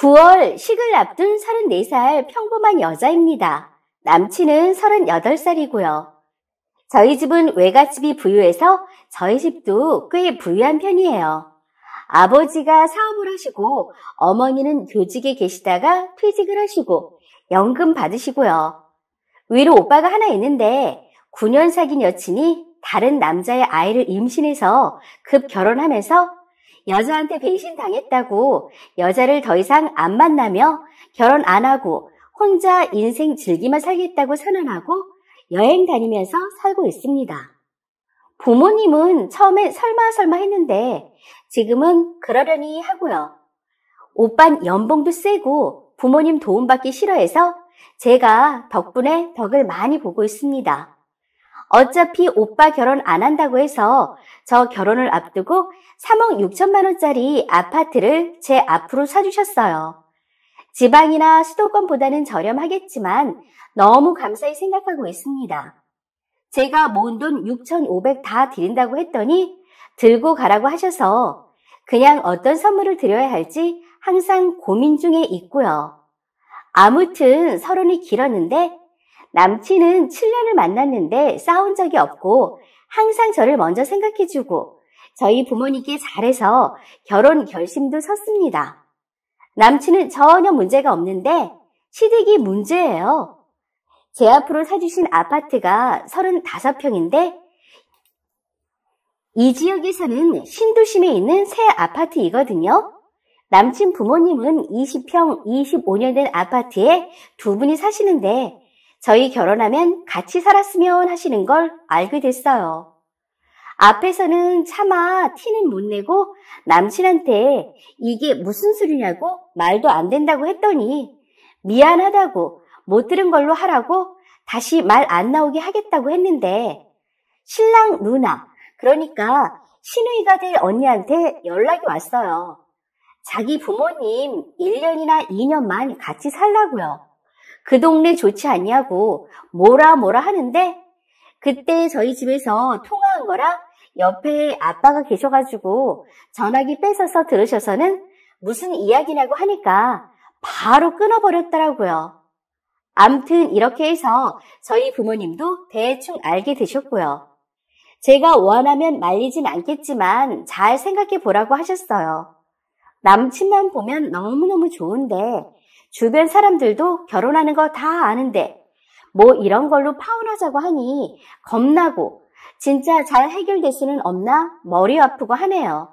9월 식을 앞둔 34살 평범한 여자입니다. 남친은 38살이고요. 저희 집은 외갓집이 부유해서 저희 집도 꽤 부유한 편이에요. 아버지가 사업을 하시고 어머니는 교직에 계시다가 퇴직을 하시고 연금 받으시고요. 위로 오빠가 하나 있는데 9년 사귄 여친이 다른 남자의 아이를 임신해서 급 결혼하면서 여자한테 배신당했다고 여자를 더 이상 안 만나며 결혼 안 하고 혼자 인생 즐기며 살겠다고 선언하고 여행 다니면서 살고 있습니다. 부모님은 처음엔 설마 했는데 지금은 그러려니 하고요. 오빤 연봉도 세고 부모님 도움받기 싫어해서 제가 덕분에 덕을 많이 보고 있습니다. 어차피 오빠 결혼 안 한다고 해서 저 결혼을 앞두고 3억 6천만 원짜리 아파트를 제 앞으로 사주셨어요. 지방이나 수도권보다는 저렴하겠지만 너무 감사히 생각하고 있습니다. 제가 모은 돈 6,500 다 드린다고 했더니 들고 가라고 하셔서 그냥 어떤 선물을 드려야 할지 항상 고민 중에 있고요. 아무튼 서론이 길었는데 남친은 7년을 만났는데 싸운 적이 없고 항상 저를 먼저 생각해주고 저희 부모님께 잘해서 결혼 결심도 섰습니다. 남친은 전혀 문제가 없는데 시댁이 문제예요. 제 앞으로 사주신 아파트가 35평인데 이 지역에서는 신도심에 있는 새 아파트이거든요. 남친 부모님은 20평 25년 된 아파트에 두 분이 사시는데 저희 결혼하면 같이 살았으면 하시는 걸 알게 됐어요. 앞에서는 차마 티는 못 내고 남친한테 이게 무슨 소리냐고 말도 안 된다고 했더니 미안하다고 못 들은 걸로 하라고 다시 말 안 나오게 하겠다고 했는데 신랑 누나, 그러니까 시누이가 될 언니한테 연락이 왔어요. 자기 부모님 1년이나 2년만 같이 살라고요. 그 동네 좋지 않냐고 뭐라 하는데 그때 저희 집에서 통화한 거라 옆에 아빠가 계셔가지고 전화기 뺏어서 들으셔서는 무슨 이야기냐고 하니까 바로 끊어버렸더라고요. 암튼 이렇게 해서 저희 부모님도 대충 알게 되셨고요. 제가 원하면 말리진 않겠지만 잘 생각해 보라고 하셨어요. 남친만 보면 너무너무 좋은데 주변 사람들도 결혼하는 거 다 아는데 뭐 이런 걸로 파혼하자고 하니 겁나고 진짜 잘 해결될 수는 없나 머리 아프고 하네요.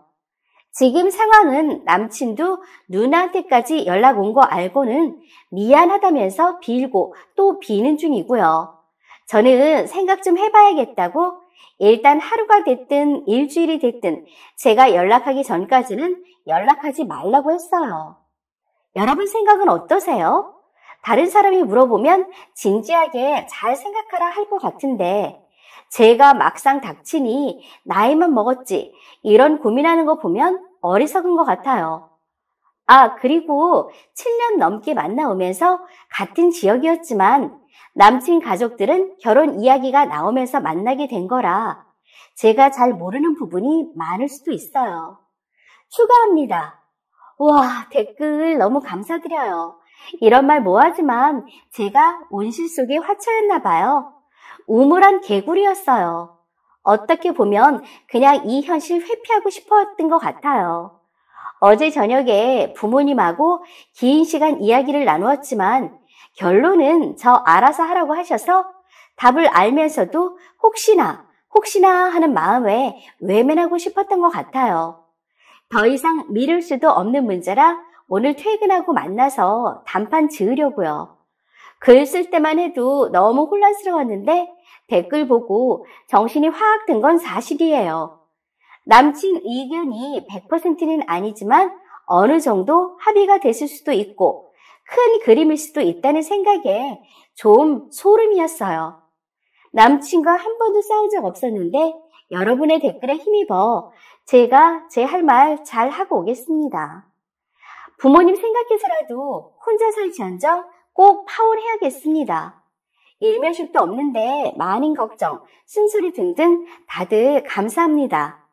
지금 상황은 남친도 누나한테까지 연락 온 거 알고는 미안하다면서 빌고 또 비는 중이고요. 저는 생각 좀 해봐야겠다고 일단 하루가 됐든 일주일이 됐든 제가 연락하기 전까지는 연락하지 말라고 했어요. 여러분 생각은 어떠세요? 다른 사람이 물어보면 진지하게 잘 생각하라 할 것 같은데 제가 막상 닥치니 나이만 먹었지 이런 고민하는 거 보면 어리석은 것 같아요. 아, 그리고 7년 넘게 만나오면서 같은 지역이었지만 남친 가족들은 결혼 이야기가 나오면서 만나게 된 거라 제가 잘 모르는 부분이 많을 수도 있어요. 추가합니다. 와, 댓글 너무 감사드려요. 이런 말 뭐하지만 제가 온실 속에 화초였나 봐요. 우물한 개구리였어요. 어떻게 보면 그냥 이 현실 회피하고 싶었던 것 같아요. 어제 저녁에 부모님하고 긴 시간 이야기를 나누었지만 결론은 저 알아서 하라고 하셔서 답을 알면서도 혹시나 하는 마음에 외면하고 싶었던 것 같아요. 더 이상 미룰 수도 없는 문제라 오늘 퇴근하고 만나서 단판 지으려고요. 글 쓸 때만 해도 너무 혼란스러웠는데 댓글 보고 정신이 확 든 건 사실이에요. 남친 의견이 100%는 아니지만 어느 정도 합의가 됐을 수도 있고 큰 그림일 수도 있다는 생각에 좀 소름이었어요. 남친과 한 번도 싸운 적 없었는데 여러분의 댓글에 힘입어 제가 제 할 말 잘 하고 오겠습니다. 부모님 생각해서라도 혼자 살지언정 꼭 파혼해야겠습니다. 일면식도 없는데 많은 걱정, 쓴소리 등등 다들 감사합니다.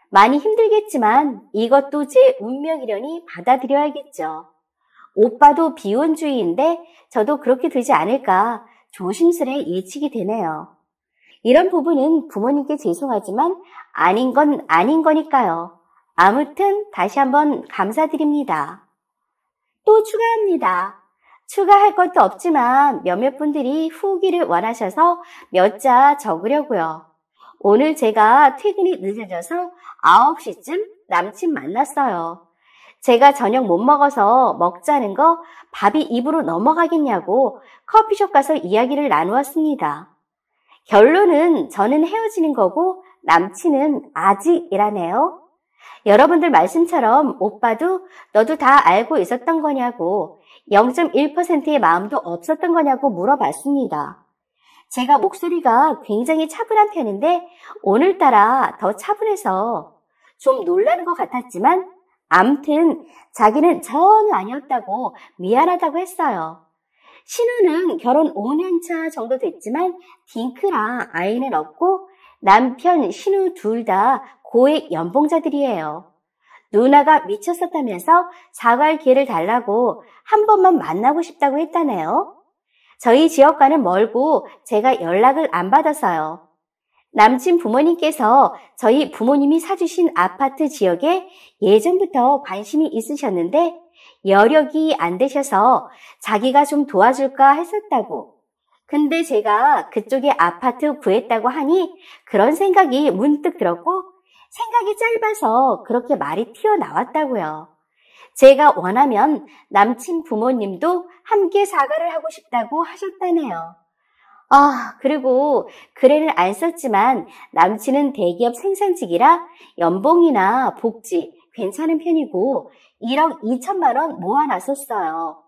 많이 힘들겠지만 이것도 제 운명이려니 받아들여야겠죠. 오빠도 비혼주의인데 저도 그렇게 되지 않을까 조심스레 예측이 되네요. 이런 부분은 부모님께 죄송하지만 아닌 건 아닌 거니까요. 아무튼 다시 한번 감사드립니다. 또 추가합니다. 추가할 것도 없지만 몇몇 분들이 후기를 원하셔서 몇 자 적으려고요. 오늘 제가 퇴근이 늦어져서 9시쯤 남친 만났어요. 제가 저녁 못 먹어서 먹자는 거 밥이 입으로 넘어가겠냐고 커피숍 가서 이야기를 나누었습니다. 결론은 저는 헤어지는 거고 남친은 아직이라네요. 여러분들 말씀처럼 오빠도 너도 다 알고 있었던 거냐고 0.1%의 마음도 없었던 거냐고 물어봤습니다. 제가 목소리가 굉장히 차분한 편인데 오늘따라 더 차분해서 좀 놀라는 것 같았지만 암튼 자기는 전혀 아니었다고 미안하다고 했어요. 신우는 결혼 5년 차 정도 됐지만 딩크라 아이는 없고 남편, 신우 둘 다 고액 연봉자들이에요. 누나가 미쳤었다면서 사과할 기회를 달라고 한 번만 만나고 싶다고 했다네요. 저희 지역과는 멀고 제가 연락을 안 받았어요. 남친 부모님께서 저희 부모님이 사주신 아파트 지역에 예전부터 관심이 있으셨는데 여력이 안 되셔서 자기가 좀 도와줄까 했었다고. 근데 제가 그쪽에 아파트 구했다고 하니 그런 생각이 문득 들었고 생각이 짧아서 그렇게 말이 튀어나왔다고요. 제가 원하면 남친 부모님도 함께 사과를 하고 싶다고 하셨다네요. 그리고 글에는 안 썼지만 남친은 대기업 생산직이라 연봉이나 복지 괜찮은 편이고 1억 2천만 원 모아놨었어요.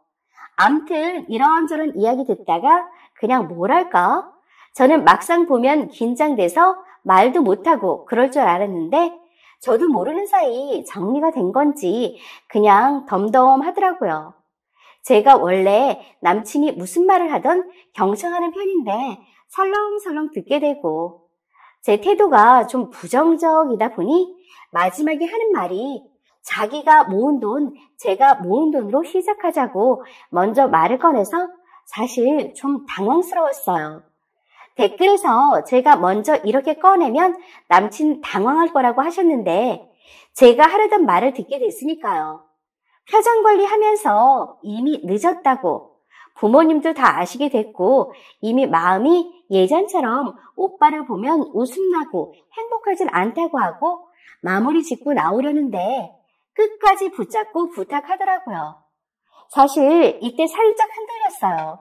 암튼 이런저런 이야기 듣다가 그냥 뭐랄까? 저는 막상 보면 긴장돼서 말도 못하고 그럴 줄 알았는데 저도 모르는 사이 정리가 된 건지 그냥 덤덤하더라고요. 제가 원래 남친이 무슨 말을 하던 경청하는 편인데 설렁설렁 듣게 되고 제 태도가 좀 부정적이다 보니 마지막에 하는 말이 자기가 모은 돈, 제가 모은 돈으로 시작하자고 먼저 말을 꺼내서 사실 좀 당황스러웠어요. 댓글에서 제가 먼저 이렇게 꺼내면 남친 당황할 거라고 하셨는데 제가 하려던 말을 듣게 됐으니까요. 표정 관리하면서 이미 늦었다고 부모님도 다 아시게 됐고 이미 마음이 예전처럼 오빠를 보면 웃음 나고 행복하진 않다고 하고 마무리 짓고 나오려는데 끝까지 붙잡고 부탁하더라고요. 사실 이때 살짝 흔들렸어요.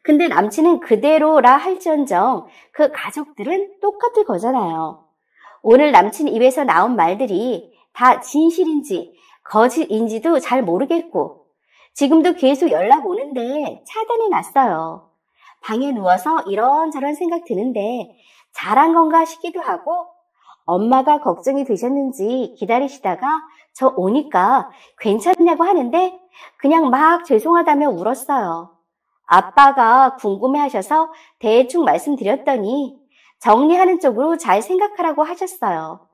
근데 남친은 그대로라 할지언정 그 가족들은 똑같을 거잖아요. 오늘 남친 입에서 나온 말들이 다 진실인지 거짓인지도 잘 모르겠고 지금도 계속 연락 오는데 차단해 놨어요. 방에 누워서 이런저런 생각 드는데 잘한 건가 싶기도 하고 엄마가 걱정이 되셨는지 기다리시다가 저 오니까 괜찮냐고 하는데 그냥 막 죄송하다며 울었어요. 아빠가 궁금해하셔서 대충 말씀드렸더니 정리하는 쪽으로 잘 생각하라고 하셨어요.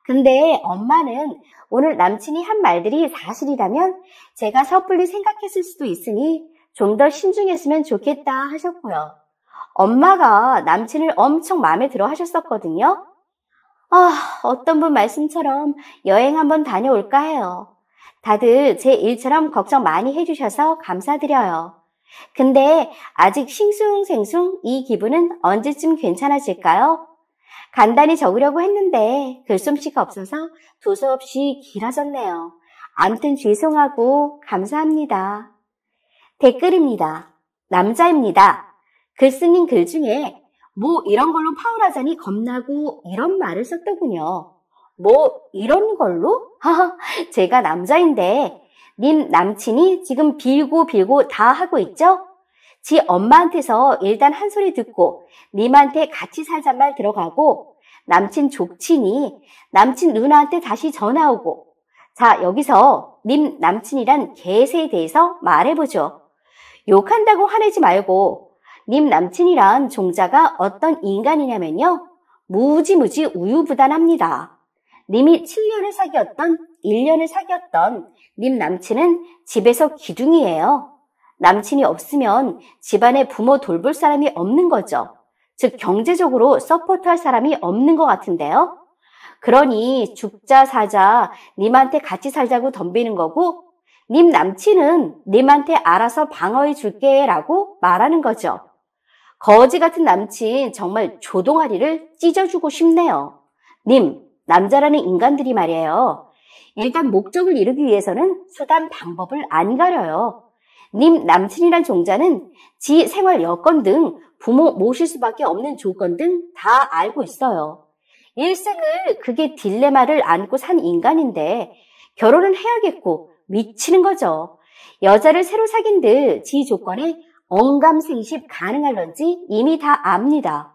근데 엄마는 오늘 남친이 한 말들이 사실이라면 제가 섣불리 생각했을 수도 있으니 좀 더 신중했으면 좋겠다 하셨고요. 엄마가 남친을 엄청 마음에 들어 하셨었거든요. 어떤 분 말씀처럼 여행 한번 다녀올까 해요. 다들 제 일처럼 걱정 많이 해주셔서 감사드려요. 근데 아직 싱숭생숭 이 기분은 언제쯤 괜찮아질까요? 간단히 적으려고 했는데 글솜씨가 없어서 두서없이 길어졌네요. 암튼 죄송하고 감사합니다. 댓글입니다. 남자입니다. 글쓴님 글 중에 뭐 이런 걸로 파혼하자니 겁나고 이런 말을 썼더군요. 뭐 이런 걸로? 제가 남자인데 님 남친이 지금 빌고 다 하고 있죠? 지 엄마한테서 일단 한 소리 듣고 님한테 같이 살잔 말 들어가고 남친 족치니 남친 누나한테 다시 전화 오고 자 여기서 님 남친이란 개새에 대해서 말해보죠. 욕한다고 화내지 말고 님 남친이란 종자가 어떤 인간이냐면요. 무지무지 우유부단합니다. 님이 7년을 사귀었던 1년을 사귀었던 님 남친은 집에서 기둥이에요. 남친이 없으면 집안에 부모 돌볼 사람이 없는 거죠. 즉 경제적으로 서포트할 사람이 없는 것 같은데요. 그러니 죽자 사자 님한테 같이 살자고 덤비는 거고 님 남친은 님한테 알아서 방어해 줄게 라고 말하는 거죠. 거지 같은 남친 정말 조동아리를 찢어주고 싶네요. 님, 남자라는 인간들이 말이에요. 일단 목적을 이루기 위해서는 수단 방법을 안 가려요. 님 남친이란 종자는 지 생활 여건 등 부모 모실 수밖에 없는 조건 등 다 알고 있어요. 일생을 그게 딜레마를 안고 산 인간인데 결혼은 해야겠고 미치는 거죠. 여자를 새로 사귄들 지 조건에 언감생십 가능할런지 이미 다 압니다.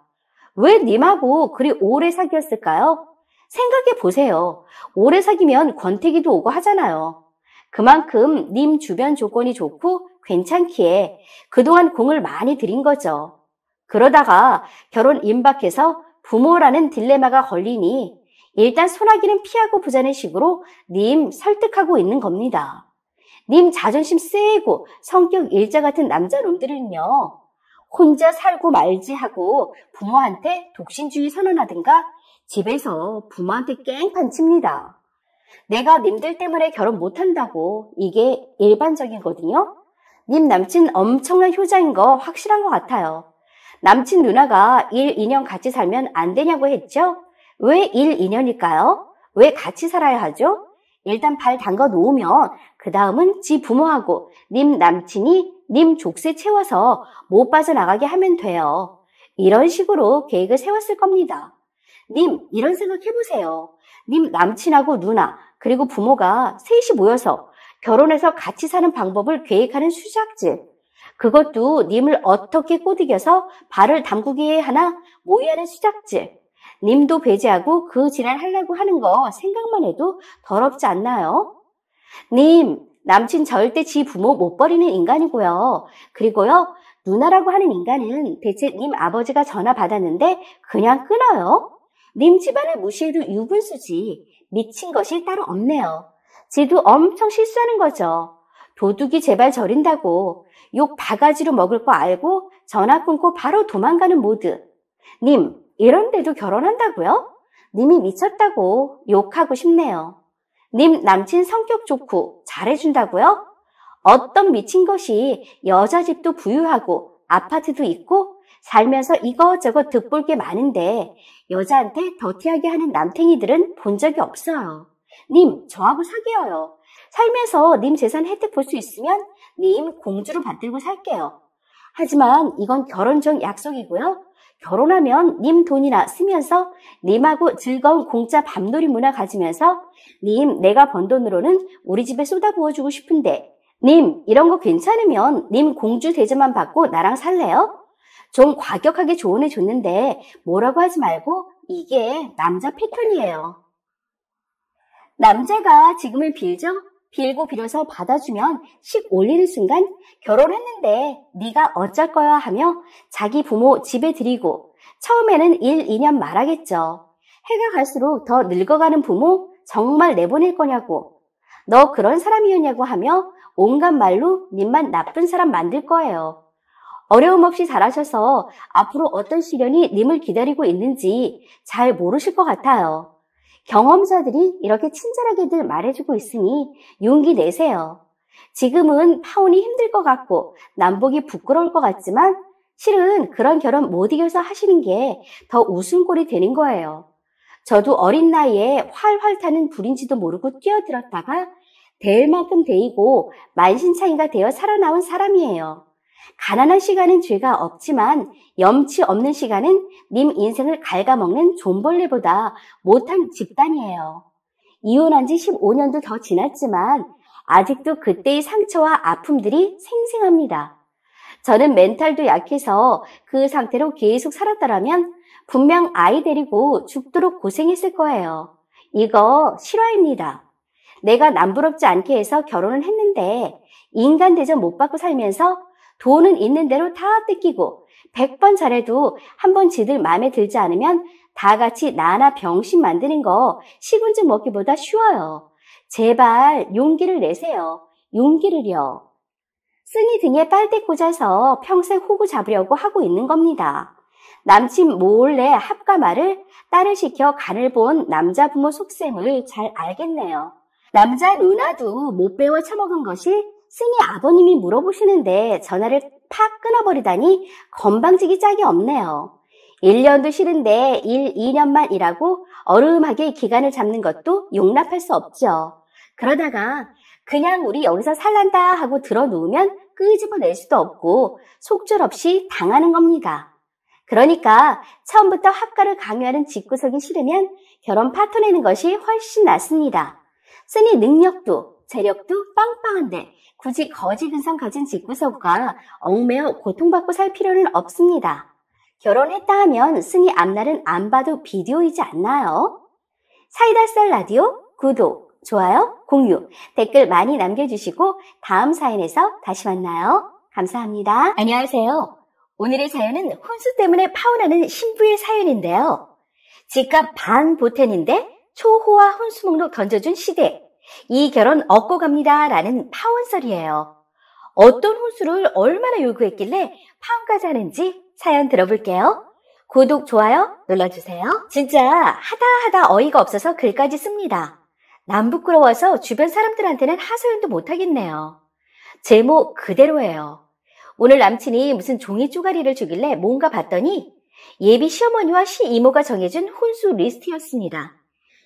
왜 님하고 그리 오래 사귀었을까요? 생각해 보세요. 오래 사귀면 권태기도 오고 하잖아요. 그만큼 님 주변 조건이 좋고 괜찮기에 그동안 공을 많이 들인 거죠. 그러다가 결혼 임박해서 부모라는 딜레마가 걸리니 일단 소나기는 피하고 보자는 식으로 님 설득하고 있는 겁니다. 님 자존심 세고 성격 일자 같은 남자놈들은요. 혼자 살고 말지 하고 부모한테 독신주의 선언하든가 집에서 부모한테 깽판 칩니다. 내가 님들 때문에 결혼 못한다고 이게 일반적이거든요. 님 남친 엄청난 효자인 거 확실한 것 같아요. 남친 누나가 1, 2년 같이 살면 안 되냐고 했죠? 왜 1, 2년일까요? 왜 같이 살아야 하죠? 일단 발 담가 놓으면 그 다음은 지 부모하고 님 남친이 님 족쇄 채워서 못 빠져나가게 하면 돼요. 이런 식으로 계획을 세웠을 겁니다. 님 이런 생각 해보세요. 님 남친하고 누나 그리고 부모가 셋이 모여서 결혼해서 같이 사는 방법을 계획하는 수작질. 그것도 님을 어떻게 꼬드겨서 발을 담그게 하나 모의하는 수작질. 님도 배제하고 그 지랄 하려고 하는 거 생각만 해도 더럽지 않나요? 님, 남친 절대 지 부모 못 버리는 인간이고요. 그리고요, 누나라고 하는 인간은 대체 님 아버지가 전화 받았는데 그냥 끊어요? 님 집안을 무시해도 유분수지. 미친 것이 따로 없네요. 지도 엄청 실수하는 거죠. 도둑이 제발 저린다고 욕 바가지로 먹을 거 알고 전화 끊고 바로 도망가는 모드. 님, 이런데도 결혼한다고요? 님이 미쳤다고 욕하고 싶네요. 님 남친 성격 좋고 잘해준다고요? 어떤 미친 것이 여자 집도 부유하고 아파트도 있고 살면서 이것저것 득볼 게 많은데 여자한테 더티하게 하는 남탱이들은 본 적이 없어요. 님, 저하고 사귀어요. 살면서 님 재산 혜택 볼 수 있으면 님 공주로 받들고 살게요. 하지만 이건 결혼 전 약속이고요. 결혼하면 님 돈이나 쓰면서 님하고 즐거운 공짜 밤놀이 문화 가지면서 님 내가 번 돈으로는 우리 집에 쏟아부어주고 싶은데 님 이런 거 괜찮으면 님 공주 대접만 받고 나랑 살래요? 좀 과격하게 조언해 줬는데 뭐라고 하지 말고 이게 남자 패턴이에요. 남자가 지금을 빌죠? 빌고 빌어서 받아주면 식 올리는 순간 결혼했는데 네가 어쩔 거야 하며 자기 부모 집에 들이고 처음에는 1, 2년 말하겠죠. 해가 갈수록 더 늙어가는 부모 정말 내보낼 거냐고 너 그런 사람이었냐고 하며 온갖 말로 님만 나쁜 사람 만들 거예요. 어려움 없이 잘하셔서 앞으로 어떤 시련이 님을 기다리고 있는지 잘 모르실 것 같아요. 경험자들이 이렇게 친절하게들 말해주고 있으니 용기 내세요. 지금은 파혼이 힘들 것 같고 남복이 부끄러울 것 같지만 실은 그런 결혼 못 이겨서 하시는 게 더 웃음꼴이 되는 거예요. 저도 어린 나이에 활활 타는 불인지도 모르고 뛰어들었다가 될 만큼 데이고 만신창이가 되어 살아나온 사람이에요. 가난한 시간은 죄가 없지만 염치 없는 시간은 님 인생을 갉아먹는 존벌레보다 못한 집단이에요. 이혼한 지 15년도 더 지났지만 아직도 그때의 상처와 아픔들이 생생합니다. 저는 멘탈도 약해서 그 상태로 계속 살았더라면 분명 아이 데리고 죽도록 고생했을 거예요. 이거 실화입니다. 내가 남부럽지 않게 해서 결혼을 했는데 인간 대접 못 받고 살면서 돈은 있는 대로 다 뜯기고 100번 잘해도 한 번 지들 마음에 들지 않으면 다 같이 나나 병신 만드는 거 식은죽 먹기보다 쉬워요. 제발 용기를 내세요. 용기를요. 승희 등에 빨대 꽂아서 평생 호구 잡으려고 하고 있는 겁니다. 남친 몰래 합가 말을 딸을 시켜 간을 본 남자 부모 속셈을 잘 알겠네요. 남자 누나도 못 배워 처먹은 것이 승희 아버님이 물어보시는데 전화를 팍 끊어버리다니 건방지기 짝이 없네요. 1년도 싫은데 2년만 일하고 어름하게 기간을 잡는 것도 용납할 수 없죠. 그러다가 그냥 우리 여기서 살란다 하고 들어누우면 끄집어낼 수도 없고 속절없이 당하는 겁니다. 그러니까 처음부터 합가를 강요하는 집구석이 싫으면 결혼 파토 내는 것이 훨씬 낫습니다. 쓰니 능력도 재력도 빵빵한데 굳이 거지 근성 가진 집구석과 얽매여 고통받고 살 필요는 없습니다. 결혼했다 하면 쓰니 앞날은 안 봐도 비디오이지 않나요? 사이다썰 라디오 구독, 좋아요, 공유, 댓글 많이 남겨주시고 다음 사연에서 다시 만나요. 감사합니다. 안녕하세요. 오늘의 사연은 혼수 때문에 파혼하는 신부의 사연인데요. 집값 반 보탠인데 초호화 혼수 목록 던져준 시대. 이 결혼 얻고 갑니다 라는 파혼설이에요. 어떤 혼수를 얼마나 요구했길래 파혼까지 하는지 사연 들어볼게요. 구독, 좋아요 눌러주세요. 진짜 하다 어이가 없어서 글까지 씁니다. 남 부끄러워서 주변 사람들한테는 하소연도 못하겠네요. 제목 그대로예요. 오늘 남친이 무슨 종이 쪼가리를 주길래 뭔가 봤더니 예비 시어머니와 시이모가 정해준 혼수 리스트였습니다.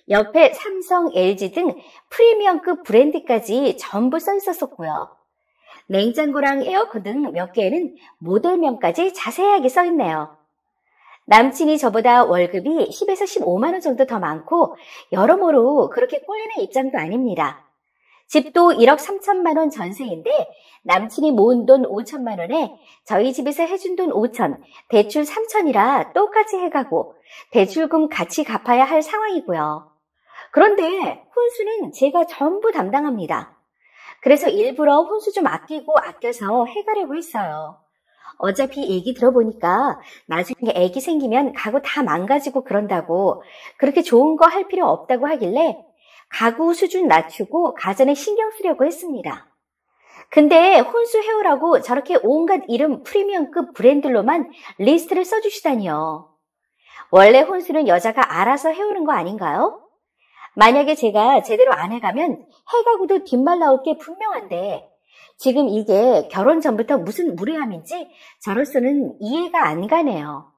옆에 삼성, LG 등 프리미엄급 브랜드까지 전부 써 있었고요. 냉장고랑 에어컨 등 몇 개에는 모델명까지 자세하게 써 있네요. 남친이 저보다 월급이 10에서 15만 원 정도 더 많고 여러모로 그렇게 꼴리는 입장도 아닙니다. 집도 1억 3천만 원 전세인데 남친이 모은 돈 5천만 원에 저희 집에서 해준 돈 5천, 대출 3천이라 똑같이 해가고 대출금 같이 갚아야 할 상황이고요. 그런데 혼수는 제가 전부 담당합니다. 그래서 일부러 혼수 좀 아껴서 해가려고 했어요. 어차피 얘기 들어보니까 나중에 애기 생기면 가구 다 망가지고 그런다고 그렇게 좋은 거 할 필요 없다고 하길래 가구 수준 낮추고 가전에 신경 쓰려고 했습니다. 근데 혼수 해오라고 저렇게 온갖 이름 프리미엄급 브랜드로만 리스트를 써주시다니요. 원래 혼수는 여자가 알아서 해오는 거 아닌가요? 만약에 제가 제대로 안 해가면 해가구도 뒷말 나올 게 분명한데 지금 이게 결혼 전부터 무슨 무례함인지 저로서는 이해가 안 가네요.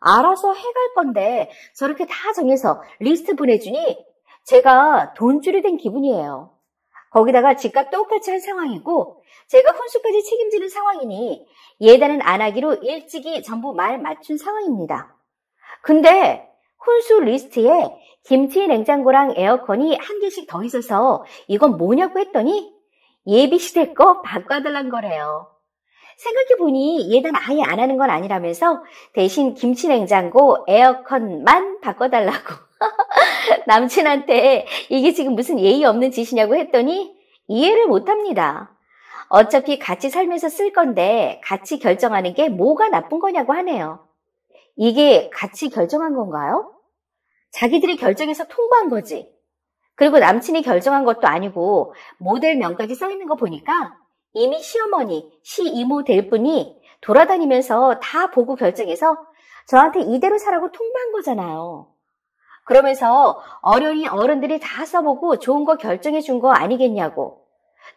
알아서 해갈 건데 저렇게 다 정해서 리스트 보내주니 제가 돈줄이 된 기분이에요. 거기다가 집값 똑같이 한 상황이고 제가 혼수까지 책임지는 상황이니 예단은 안 하기로 일찍이 전부 말 맞춘 상황입니다. 근데 혼수 리스트에 김치 냉장고랑 에어컨이 한 개씩 더 있어서 이건 뭐냐고 했더니 예비시대 거 바꿔달란 거래요. 생각해보니 예단 아예 안 하는 건 아니라면서 대신 김치 냉장고, 에어컨만 바꿔달라고. 남친한테 이게 지금 무슨 예의 없는 짓이냐고 했더니 이해를 못합니다. 어차피 같이 살면서 쓸 건데 같이 결정하는 게 뭐가 나쁜 거냐고 하네요. 이게 같이 결정한 건가요? 자기들이 결정해서 통보한 거지. 그리고 남친이 결정한 것도 아니고 모델명까지 써있는 거 보니까 이미 시어머니, 시이모 될 분이 돌아다니면서 다 보고 결정해서 저한테 이대로 사라고 통보한 거잖아요. 그러면서 어련히 어른들이 다 써보고 좋은 거 결정해 준 거 아니겠냐고.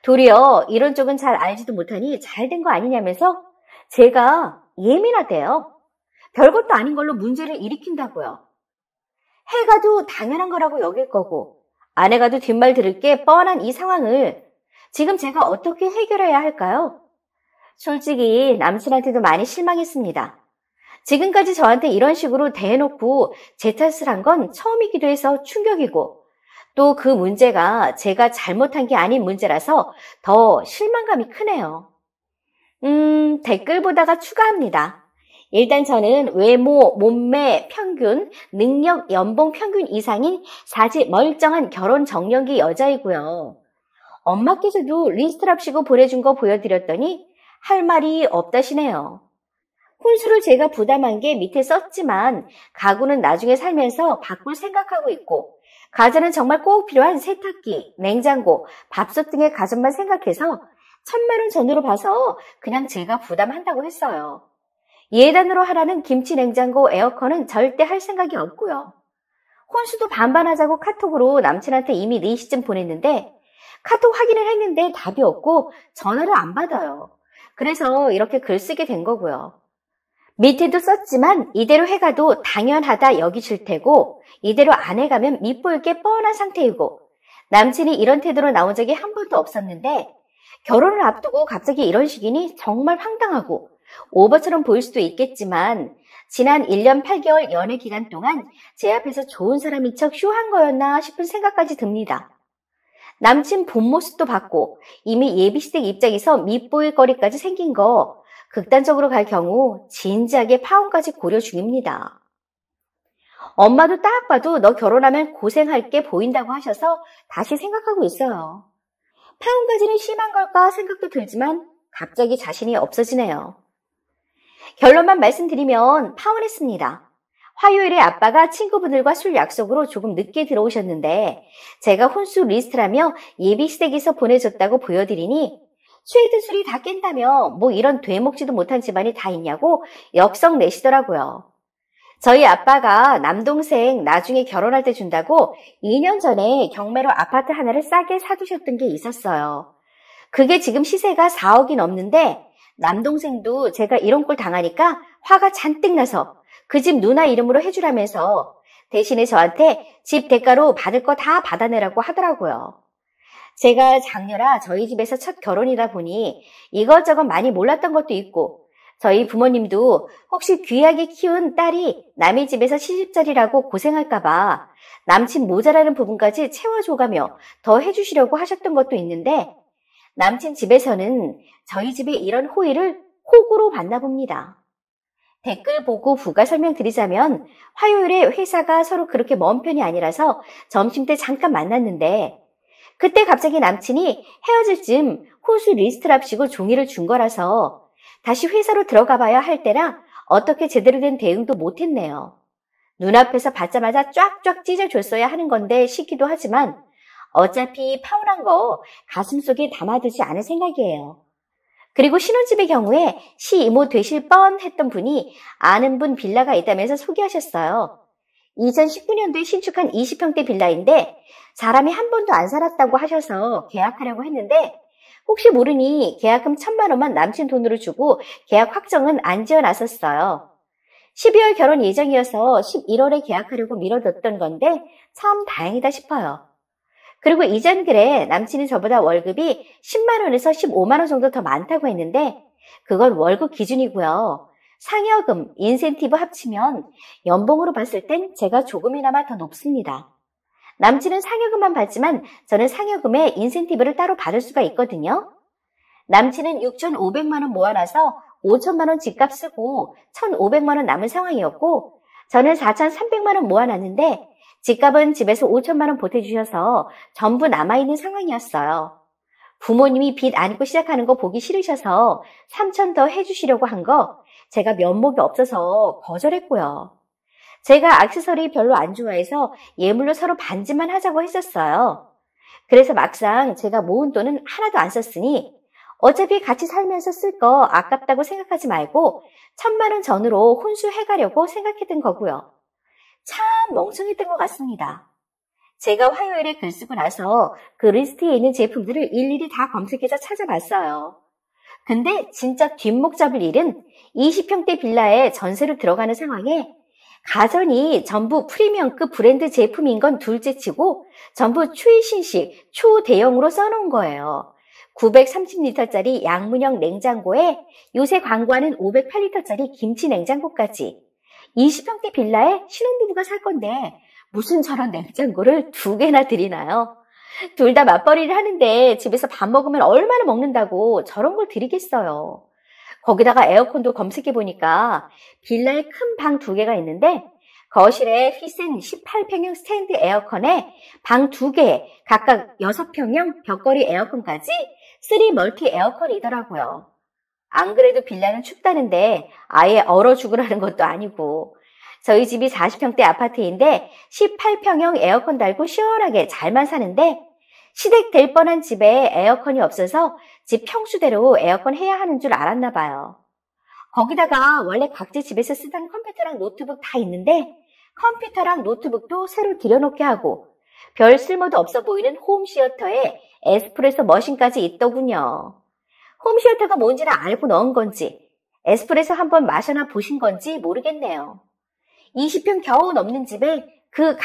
도리어 이런 쪽은 잘 알지도 못하니 잘 된 거 아니냐면서 제가 예민하대요. 별것도 아닌 걸로 문제를 일으킨다고요. 해가도 당연한 거라고 여길 거고 안 해가도 뒷말 들을 게 뻔한 이 상황을 지금 제가 어떻게 해결해야 할까요? 솔직히 남친한테도 많이 실망했습니다. 지금까지 저한테 이런 식으로 대놓고 제 탓을 한 건 처음이기도 해서 충격이고 또 그 문제가 제가 잘못한 게 아닌 문제라서 더 실망감이 크네요. 댓글 보다가 추가합니다. 일단 저는 외모, 몸매 평균, 능력, 연봉 평균 이상인 사지 멀쩡한 결혼 정년기 여자이고요. 엄마께서도 리스트랍시고 보내준 거 보여드렸더니 할 말이 없다시네요. 혼수를 제가 부담한 게 밑에 썼지만 가구는 나중에 살면서 바꿀 생각하고 있고 가전은 정말 꼭 필요한 세탁기, 냉장고, 밥솥 등의 가전만 생각해서 1,000만 원 전후로 봐서 그냥 제가 부담한다고 했어요. 예단으로 하라는 김치, 냉장고, 에어컨은 절대 할 생각이 없고요. 혼수도 반반하자고 카톡으로 남친한테 이미 4시쯤 보냈는데 카톡 확인을 했는데 답이 없고 전화를 안 받아요. 그래서 이렇게 글 쓰게 된 거고요. 밑에도 썼지만 이대로 해가도 당연하다 여기실 테고 이대로 안 해가면 밉보일 게 뻔한 상태이고 남친이 이런 태도로 나온 적이 한 번도 없었는데 결혼을 앞두고 갑자기 이런 식이니 정말 황당하고 오버처럼 보일 수도 있겠지만 지난 1년 8개월 연애 기간 동안 제 앞에서 좋은 사람인 척 쇼한 거였나 싶은 생각까지 듭니다. 남친 본 모습도 봤고 이미 예비시댁 입장에서 밉보일 거리까지 생긴 거 극단적으로 갈 경우 진지하게 파혼까지 고려 중입니다. 엄마도 딱 봐도 너 결혼하면 고생할 게 보인다고 하셔서 다시 생각하고 있어요. 파혼까지는 심한 걸까 생각도 들지만 갑자기 자신이 없어지네요. 결론만 말씀드리면 파혼했습니다. 화요일에 아빠가 친구분들과 술 약속으로 조금 늦게 들어오셨는데 제가 혼수 리스트라며 예비시댁에서 보내줬다고 보여드리니 스웨드 술이 다 깬다며 뭐 이런 되먹지도 못한 집안이 다 있냐고 역성 내시더라고요. 저희 아빠가 남동생 나중에 결혼할 때 준다고 2년 전에 경매로 아파트 하나를 싸게 사두셨던 게 있었어요. 그게 지금 시세가 4억이 넘는데 남동생도 제가 이런 꼴 당하니까 화가 잔뜩 나서 그 집 누나 이름으로 해주라면서 대신에 저한테 집 대가로 받을 거 다 받아내라고 하더라고요. 제가 장녀라 저희 집에서 첫 결혼이다 보니 이것저것 많이 몰랐던 것도 있고 저희 부모님도 혹시 귀하게 키운 딸이 남의 집에서 시집살이라고 고생할까봐 남친 모자라는 부분까지 채워줘가며 더 해주시려고 하셨던 것도 있는데 남친 집에서는 저희 집에 이런 호의를 호구로 받나 봅니다. 댓글 보고 부가 설명드리자면 화요일에 회사가 서로 그렇게 먼 편이 아니라서 점심때 잠깐 만났는데 그때 갑자기 남친이 헤어질 쯤 혼수 리스트랍시고 종이를 준 거라서 다시 회사로 들어가 봐야 할 때라 어떻게 제대로 된 대응도 못했네요. 눈앞에서 받자마자 쫙쫙 찢어줬어야 하는 건데 싶기도 하지만 어차피 파혼한 거 가슴속에 담아두지 않을 생각이에요. 그리고 신혼집의 경우에 시이모 되실 뻔했던 분이 아는 분 빌라가 있다면서 소개하셨어요. 2019년도에 신축한 20평대 빌라인데 사람이 한 번도 안 살았다고 하셔서 계약하려고 했는데 혹시 모르니 계약금 1,000만 원만 남친 돈으로 주고 계약 확정은 안 지어놨었어요. 12월 결혼 예정이어서 11월에 계약하려고 미뤄뒀던 건데 참 다행이다 싶어요. 그리고 이전 글에 남친이 저보다 월급이 10만 원에서 15만 원 정도 더 많다고 했는데 그건 월급 기준이고요. 상여금, 인센티브 합치면 연봉으로 봤을 땐 제가 조금이나마 더 높습니다. 남친은 상여금만 받지만 저는 상여금에 인센티브를 따로 받을 수가 있거든요. 남친은 6,500만 원 모아놔서 5천만 원 집값 쓰고 1,500만 원 남은 상황이었고 저는 4,300만 원 모아놨는데 집값은 집에서 5천만 원 보태주셔서 전부 남아있는 상황이었어요. 부모님이 빚 안고 시작하는 거 보기 싫으셔서 3천 더 해주시려고 한 거 제가 면목이 없어서 거절했고요. 제가 액세서리 별로 안 좋아해서 예물로 서로 반지만 하자고 했었어요. 그래서 막상 제가 모은 돈은 하나도 안 썼으니 어차피 같이 살면서 쓸 거 아깝다고 생각하지 말고 1,000만 원 전으로 혼수해가려고 생각했던 거고요. 참 멍청했던 것 같습니다. 제가 화요일에 글 쓰고 나서 그 리스트에 있는 제품들을 일일이 다 검색해서 찾아봤어요. 근데 진짜 뒷목 잡을 일은 20평대 빌라에 전세로 들어가는 상황에 가전이 전부 프리미엄급 브랜드 제품인 건 둘째치고 전부 최신식, 초대형으로 써놓은 거예요. 930리터짜리 양문형 냉장고에 요새 광고하는 508리터짜리 김치 냉장고까지 20평대 빌라에 신혼부부가 살 건데 무슨 저런 냉장고를 2개나 드리나요? 둘 다 맞벌이를 하는데 집에서 밥 먹으면 얼마나 먹는다고 저런 걸 드리겠어요. 거기다가 에어컨도 검색해보니까 빌라에 큰 방 2개가 있는데 거실에 휘센 18평형 스탠드 에어컨에 방 2개, 각각 6평형 벽걸이 에어컨까지 3 멀티 에어컨이더라고요. 안 그래도 빌라는 춥다는데 아예 얼어 죽으라는 것도 아니고. 저희 집이 40평대 아파트인데 18평형 에어컨 달고 시원하게 잘만 사는데 시댁 될 뻔한 집에 에어컨이 없어서 집 평수대로 에어컨 해야 하는 줄 알았나 봐요. 거기다가 원래 각자 집에서 쓰던 컴퓨터랑 노트북 다 있는데 컴퓨터랑 노트북도 새로 들여놓게 하고 별 쓸모도 없어 보이는 홈시어터에 에스프레소 머신까지 있더군요. 홈시어터가 뭔지는 알고 넣은 건지 에스프레소 한번 마셔나 보신 건지 모르겠네요. 20평 겨우 넘는 집에 그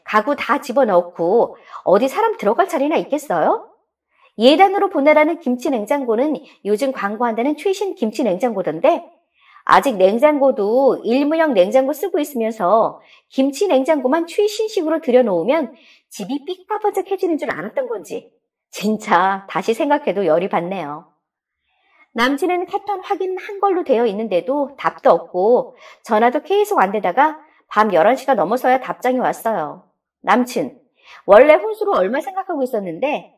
가구 다 집어넣고 어디 사람 들어갈 자리나 있겠어요? 예단으로 보내라는 김치 냉장고는 요즘 광고한다는 최신 김치 냉장고던데 아직 냉장고도 일문형 냉장고 쓰고 있으면서 김치 냉장고만 최신식으로 들여놓으면 집이 삐까번쩍해지는 줄 알았던 건지 진짜 다시 생각해도 열이 받네요. 남친은 카톡 확인한 걸로 되어 있는데도 답도 없고 전화도 계속 안 되다가 밤 11시가 넘어서야 답장이 왔어요. 남친, 원래 혼수로 얼마 생각하고 있었는데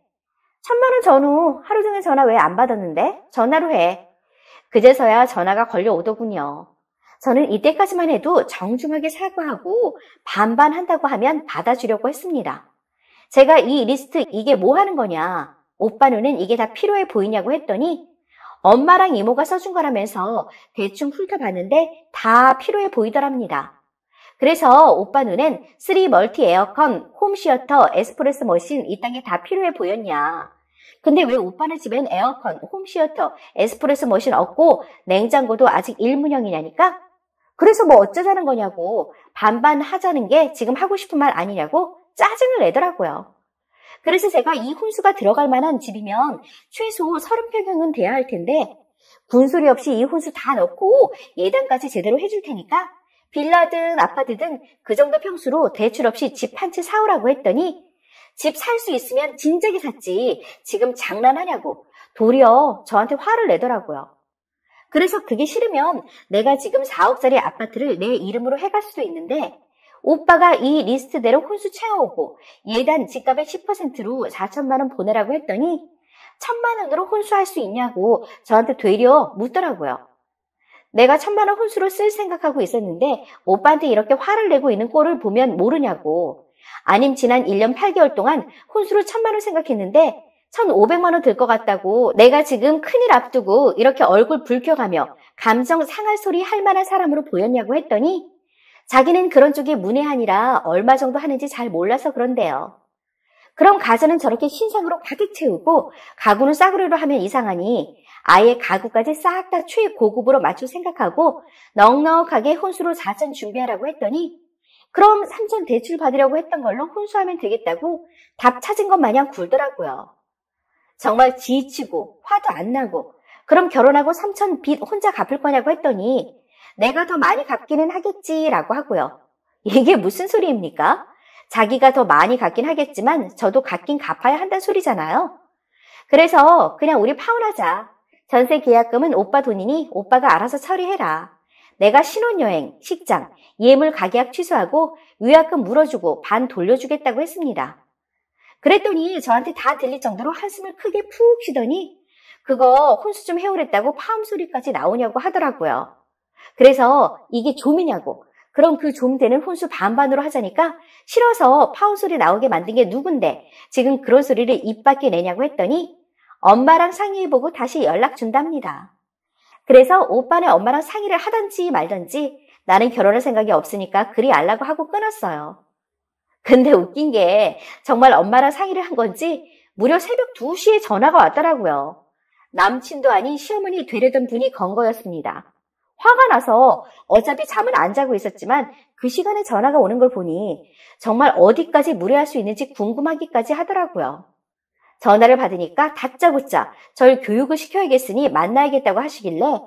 1,000만 원 전후 하루 종일 전화 왜 안 받았는데? 전화로 해. 그제서야 전화가 걸려오더군요. 저는 이때까지만 해도 정중하게 사과하고 반반 한다고 하면 받아주려고 했습니다. 제가 이 리스트 이게 뭐 하는 거냐? 오빠 눈엔 이게 다 필요해 보이냐고 했더니 엄마랑 이모가 써준 거라면서 대충 훑어봤는데 다 필요해 보이더랍니다. 그래서 오빠 눈엔 3 멀티 에어컨, 홈시어터, 에스프레소 머신 이 땅에 다 필요해 보였냐. 근데 왜 오빠네 집엔 에어컨, 홈시어터, 에스프레소 머신 없고 냉장고도 아직 일문형이냐니까? 그래서 뭐 어쩌자는 거냐고 반반 하자는 게 지금 하고 싶은 말 아니냐고 짜증을 내더라고요. 그래서 제가 이 혼수가 들어갈 만한 집이면 최소 30평형은 돼야 할 텐데 군소리 없이 이 혼수 다 넣고 예단까지 제대로 해줄 테니까 빌라든 아파트든 그 정도 평수로 대출 없이 집 한 채 사오라고 했더니 집 살 수 있으면 진작에 샀지 지금 장난하냐고 도리어 저한테 화를 내더라고요. 그래서 그게 싫으면 내가 지금 4억짜리 아파트를 내 이름으로 해갈 수도 있는데 오빠가 이 리스트대로 혼수 채워오고 예단 집값의 10%로 4천만 원 보내라고 했더니 1,000만 원으로 혼수할 수 있냐고 저한테 되려 묻더라고요. 내가 1,000만 원 혼수로 쓸 생각하고 있었는데 오빠한테 이렇게 화를 내고 있는 꼴을 보면 모르냐고. 아님 지난 1년 8개월 동안 혼수로 1,000만 원 생각했는데 1,500만 원 들 것 같다고 내가 지금 큰일 앞두고 이렇게 얼굴 붉혀가며 감정 상할 소리 할 만한 사람으로 보였냐고 했더니 자기는 그런 쪽이 문외한이라 얼마 정도 하는지 잘 몰라서 그런데요. 그럼 가전은 저렇게 신상으로 가득 채우고 가구는 싸구려로 하면 이상하니 아예 가구까지 싹 다 최고급으로 맞출 생각하고 넉넉하게 혼수로 4천 준비하라고 했더니 그럼 3천 대출 받으려고 했던 걸로 혼수하면 되겠다고 답 찾은 것 마냥 굴더라고요. 정말 지치고 화도 안 나고 그럼 결혼하고 3천 빚 혼자 갚을 거냐고 했더니 내가 더 많이 갚기는 하겠지라고 하고요. 이게 무슨 소리입니까? 자기가 더 많이 갚긴 하겠지만 저도 갚긴 갚아야 한다는 소리잖아요. 그래서 그냥 우리 파혼하자. 전세 계약금은 오빠 돈이니 오빠가 알아서 처리해라. 내가 신혼여행, 식장, 예물 가계약 취소하고 위약금 물어주고 반 돌려주겠다고 했습니다. 그랬더니 저한테 다 들릴 정도로 한숨을 크게 푹 쉬더니 그거 혼수 좀 해오랬다고 파음 소리까지 나오냐고 하더라고요. 그래서 이게 좀이냐고. 그럼 그 좀 되는 혼수 반반으로 하자니까 싫어서 파운 소리 나오게 만든 게 누군데 지금 그런 소리를 입 밖에 내냐고 했더니 엄마랑 상의해보고 다시 연락 준답니다. 그래서 오빠네 엄마랑 상의를 하든지 말든지 나는 결혼할 생각이 없으니까 그리 알라고 하고 끊었어요. 근데 웃긴 게 정말 엄마랑 상의를 한 건지 무려 새벽 2시에 전화가 왔더라고요. 남친도 아닌 시어머니 되려던 분이 건 거였습니다. 화가 나서 어차피 잠은 안 자고 있었지만 그 시간에 전화가 오는 걸 보니 정말 어디까지 무례할 수 있는지 궁금하기까지 하더라고요. 전화를 받으니까 다짜고짜 절 교육을 시켜야겠으니 만나야겠다고 하시길래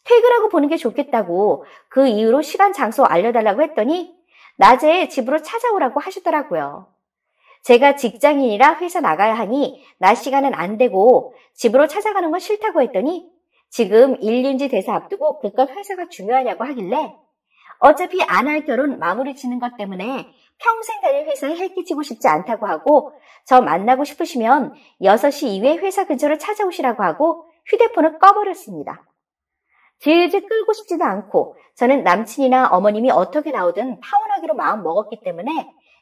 퇴근하고 보는 게 좋겠다고 그 이후로 시간 장소 알려달라고 했더니 낮에 집으로 찾아오라고 하시더라고요. 제가 직장인이라 회사 나가야 하니 낮 시간은 안 되고 집으로 찾아가는 건 싫다고 했더니 지금 일륜지 대사 앞두고 그깟 회사가 중요하냐고 하길래 어차피 안 할 결혼 마무리 짓는 것 때문에 평생 다닐 회사에 헬기치고 싶지 않다고 하고 저 만나고 싶으시면 6시 이후에 회사 근처로 찾아오시라고 하고 휴대폰을 꺼버렸습니다. 질질 끌고 싶지도 않고 저는 남친이나 어머님이 어떻게 나오든 파혼하기로 마음 먹었기 때문에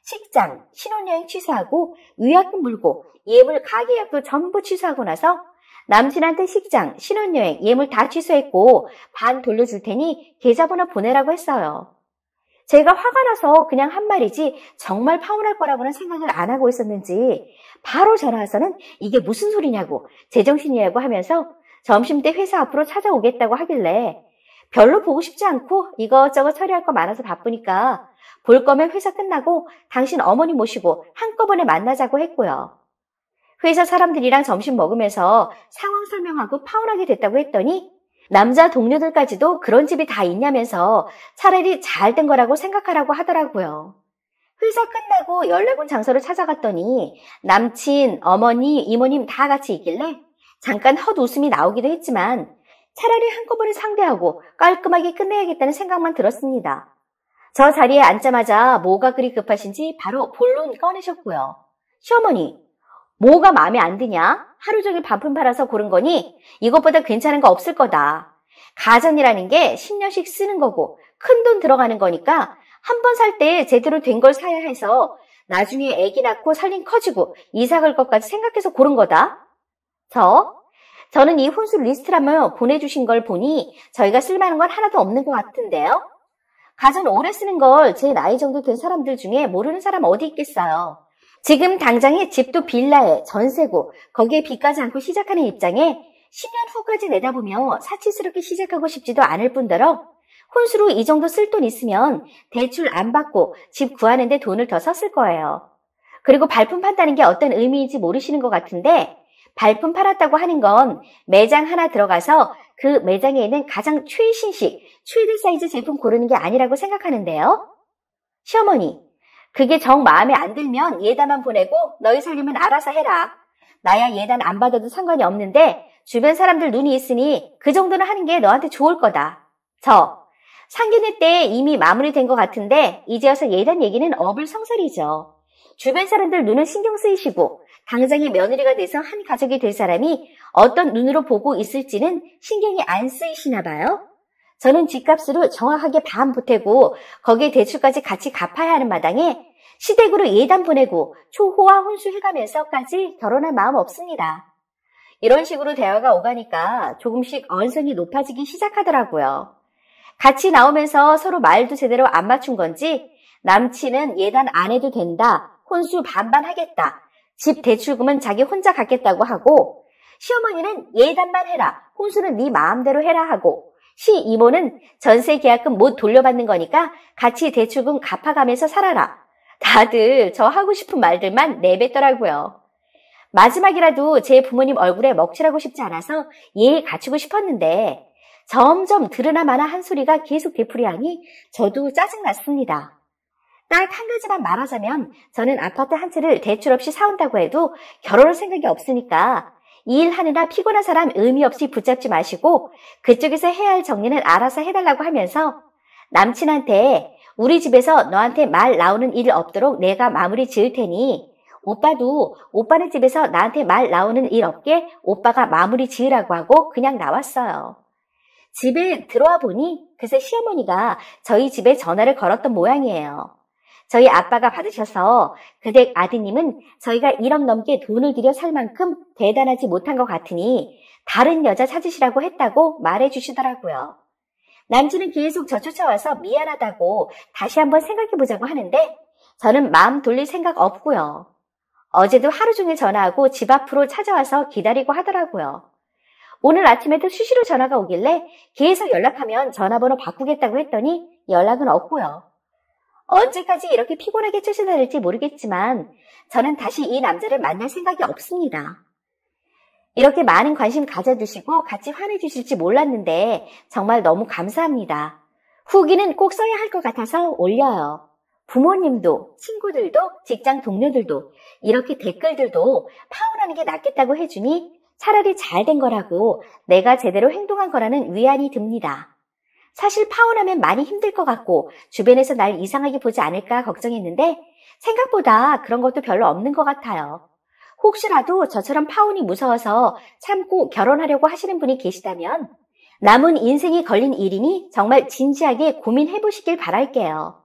식장, 신혼여행 취소하고 위약금 물고 예물 가계약도 전부 취소하고 나서 남친한테 식장, 신혼여행, 예물 다 취소했고 반 돌려줄 테니 계좌번호 보내라고 했어요. 제가 화가 나서 그냥 한 말이지 정말 파혼할 거라고는 생각을 안 하고 있었는지 바로 전화해서는 이게 무슨 소리냐고 제정신이냐고 하면서 점심때 회사 앞으로 찾아오겠다고 하길래 별로 보고 싶지 않고 이것저것 처리할 거 많아서 바쁘니까 볼 거면 회사 끝나고 당신 어머니 모시고 한꺼번에 만나자고 했고요. 회사 사람들이랑 점심 먹으면서 상황 설명하고 파혼하게 됐다고 했더니 남자 동료들까지도 그런 집이 다 있냐면서 차라리 잘 된 거라고 생각하라고 하더라고요. 회사 끝나고 연락 온 장소를 찾아갔더니 남친, 어머니, 이모님 다 같이 있길래 잠깐 헛웃음이 나오기도 했지만 차라리 한꺼번에 상대하고 깔끔하게 끝내야겠다는 생각만 들었습니다. 저 자리에 앉자마자 뭐가 그리 급하신지 바로 본론 꺼내셨고요. 시어머니, 뭐가 마음에 안 드냐? 하루 종일 반품 팔아서 고른 거니 이것보다 괜찮은 거 없을 거다. 가전이라는 게 10년씩 쓰는 거고 큰돈 들어가는 거니까 한 번 살 때 제대로 된 걸 사야 해서 나중에 애기 낳고 살림 커지고 이사 갈 것까지 생각해서 고른 거다. 저는 이 혼수 리스트라며 보내주신 걸 보니 저희가 쓸만한 건 하나도 없는 것 같은데요. 가전 오래 쓰는 걸 제 나이 정도 된 사람들 중에 모르는 사람 어디 있겠어요. 지금 당장에 집도 빌라에 전세고 거기에 빚까지 않고 시작하는 입장에 10년 후까지 내다보며 사치스럽게 시작하고 싶지도 않을 뿐더러 혼수로 이 정도 쓸 돈 있으면 대출 안 받고 집 구하는데 돈을 더 썼을 거예요. 그리고 발품 판다는 게 어떤 의미인지 모르시는 것 같은데 발품 팔았다고 하는 건 매장 하나 들어가서 그 매장에 있는 가장 최신식, 최대 사이즈 제품 고르는 게 아니라고 생각하는데요. 시어머니, 그게 정 마음에 안 들면 예단만 보내고 너희 살림은 알아서 해라. 나야 예단 안 받아도 상관이 없는데 주변 사람들 눈이 있으니 그 정도는 하는 게 너한테 좋을 거다. 상견례 때 이미 마무리된 것 같은데 이제 와서 예단 얘기는 어불성설이죠. 주변 사람들 눈은 신경 쓰이시고 당장의 며느리가 돼서 한 가족이 될 사람이 어떤 눈으로 보고 있을지는 신경이 안 쓰이시나 봐요. 저는 집값으로 정확하게 반 보태고 거기에 대출까지 같이 갚아야 하는 마당에 시댁으로 예단 보내고 초호화 혼수해가면서까지 결혼할 마음 없습니다. 이런 식으로 대화가 오가니까 조금씩 언성이 높아지기 시작하더라고요. 같이 나오면서 서로 말도 제대로 안 맞춘 건지 남친은 예단 안 해도 된다, 혼수 반반 하겠다, 집 대출금은 자기 혼자 갖겠다고 하고 시어머니는 예단만 해라, 혼수는 네 마음대로 해라 하고 시이모는 전세 계약금 못 돌려받는 거니까 같이 대출금 갚아가면서 살아라. 다들 저 하고 싶은 말들만 내뱉더라고요. 마지막이라도 제 부모님 얼굴에 먹칠하고 싶지 않아서 예의 갖추고 싶었는데 점점 들으나 마나 한 소리가 계속 되풀이하니 저도 짜증났습니다. 딱 한 가지만 말하자면 저는 아파트 한 채를 대출 없이 사온다고 해도 결혼할 생각이 없으니까 일하느라 피곤한 사람 의미 없이 붙잡지 마시고 그쪽에서 해야 할 정리는 알아서 해달라고 하면서 남친한테 우리 집에서 너한테 말 나오는 일 없도록 내가 마무리 지을 테니 오빠도 오빠네 집에서 나한테 말 나오는 일 없게 오빠가 마무리 지으라고 하고 그냥 나왔어요. 집에 들어와 보니 그새 시어머니가 저희 집에 전화를 걸었던 모양이에요. 저희 아빠가 받으셔서 그댁 아드님은 저희가 1억 넘게 돈을 들여 살 만큼 대단하지 못한 것 같으니 다른 여자 찾으시라고 했다고 말해주시더라고요. 남친은 계속 저 쫓아와서 미안하다고 다시 한번 생각해보자고 하는데 저는 마음 돌릴 생각 없고요. 어제도 하루 종일 전화하고 집 앞으로 찾아와서 기다리고 하더라고요. 오늘 아침에도 수시로 전화가 오길래 계속 연락하면 전화번호 바꾸겠다고 했더니 연락은 없고요. 언제까지 이렇게 피곤하게 쫓아다닐지 모르겠지만 저는 다시 이 남자를 만날 생각이 없습니다. 이렇게 많은 관심 가져주시고 같이 환해주실지 몰랐는데 정말 너무 감사합니다. 후기는 꼭 써야 할 것 같아서 올려요. 부모님도, 친구들도, 직장 동료들도 이렇게 댓글들도 파혼하는 게 낫겠다고 해주니 차라리 잘된 거라고 내가 제대로 행동한 거라는 위안이 듭니다. 사실 파혼하면 많이 힘들 것 같고 주변에서 날 이상하게 보지 않을까 걱정했는데 생각보다 그런 것도 별로 없는 것 같아요. 혹시라도 저처럼 파혼이 무서워서 참고 결혼하려고 하시는 분이 계시다면 남은 인생이 걸린 일이니 정말 진지하게 고민해 보시길 바랄게요.